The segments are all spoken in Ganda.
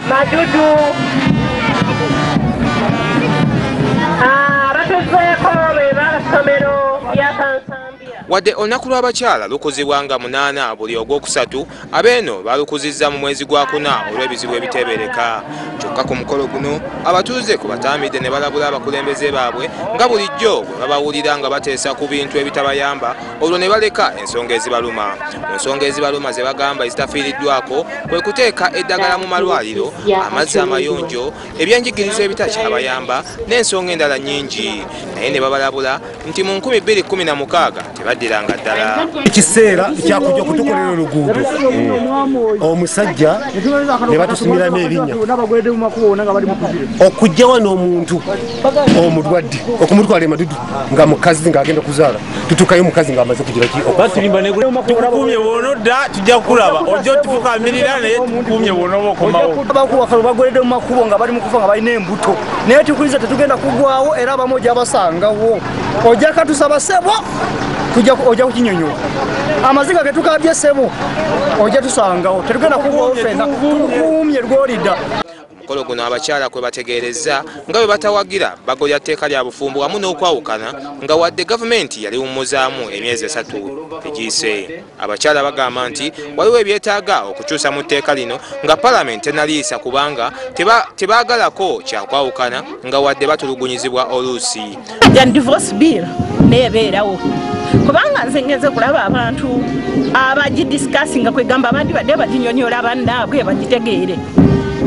Madudu batuzeeko b'ebasomero lya Kansambya. Wadde olunaku lw'abakyala lukozebwa nga 8 buli ogwokusatu, abeeno balukuzizza mu mwezi gwa 4 olw'ebizibu ebiteebereka. Kyokka ku mukolo guno abatuuze ku batambidde ne balabula abakulembeze baabwe nga bulijjo bwe babawulira nga bateesa ku bintu ebitabayamba, olwo ne baleka ensonga ezibaluma. Mu nsonga ezibaluma ze bagamba ezitafiiriddwako kwe kuteeka eddagala mu malwaliro, amazzi amayonjo, ebyenjigirizo ebitakyabayamba n'ensonga endala nnyingi. Naye ne babalabula nti mu 2016 tebaddiranga ddala. Ekiseera kyakujja okutukolera oluguudo omusajja ne batusimiramu erinnya okujja wano omuntu omulwadde okumutwala e Madudu nga mukazi ng'agenda kuzaala, tutukayo mukazi ng'amaze kugira ki tukukumye bw'onodda tujja kukulaba ojja otufukamirira naye tukukumye bw'onoba okomawo. Abakuwakalo bagweredde mu makubo nga bali mu kufa nga balina embuto, naye tukuliza tetugenda kugwawo era abamu ojja basangawo. Ojja katusaba ssebo ojja kukinyonyola amaziga ge tukabye ssebo ojja tusangawo, tetugenda kugwawo ffenna, tukukumye lw'olidda. Omukolo guno abakyala kwe bategeereza nga bwe batawagira bagolya tteeka lya bufumbo wamu n'okwawukana nga wadde gavumenti yali wummuzaamu emyezi 3 egiyise. Abakyala bagamba nti waliwo ebyetaaga okukyusa mu tteeka lino nga palamenti enaliisa kubanga tebaagalako kyakwawukana nga wadde batulugunyizibwa oluusi. Divorce bill neebeerawo kubanga nze ngenze kulaba abantu abagidisikasinga kwegamba abandi badde baginyonyola bannaabwe bagitegeere.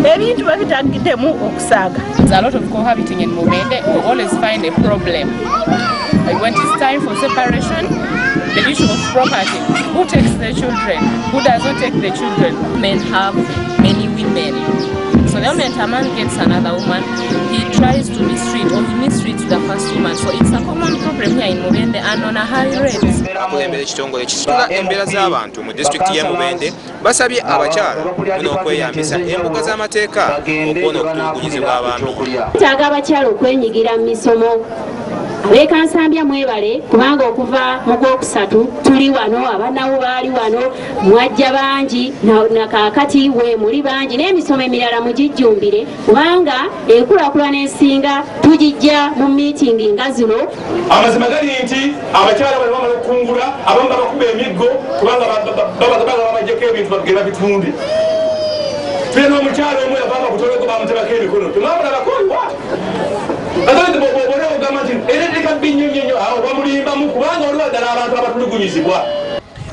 Ebintu babitagiddemu okusaaga. A lot of cohabiting in Mubende, we always find a problem. Like when it's time for separation, the issue of property, who takes the children, who does not take the children. Men have many women. So the moment a man gets another woman, he tries to mistreat or he mistreats the first woman. So it's a common problem here in Mubende and on a high rate. Akulembera ekitongole ekisitula embeera z'abantu mu disitulikiti y'e Mubende basabye abakyala n'okweyambisa embuga z'amateeka okuwona okutulugunyizibwa abaami. Taaga abakyala okwenyigira mu misomo. Ab'e Kansambya mwebale kubanga okuva mu Gwokusatu tuli wano, abanawo baali wano, mwajja bangi na kaakati we muli bangi n'emisomo emirala mugijjumbire kubanga enkulaakulana ensinga tugijja mu miitingi nga zino. Amazima gali nti abakyala bali bamala okukungula abamu babakuba emiggo kubanga babajjako ebintu bagenda bitunde. Tulina omukyala omu yavanga kutoleko bamutebako emikono tumwabula bakoliwa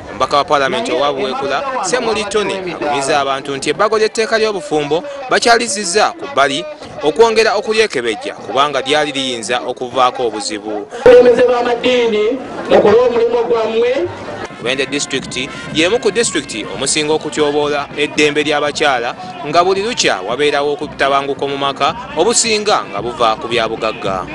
Omubaka wa Paalamenti owa Buweekula Semulitone agumizza abantu nti ebbago ly'etteeka ly'obufumbo bakyalizizza ku bbali okwongera okulyekebejja kubanga lyali liyinza okuvaako obuzibu. Mubende disitulikiti y'emu ku disitulikiti omusinga okutyoboola eddembe ly'abakyala nga buli lukya wabeerawo okutabanguko mu maka obusinga nga buva ku byabugagga.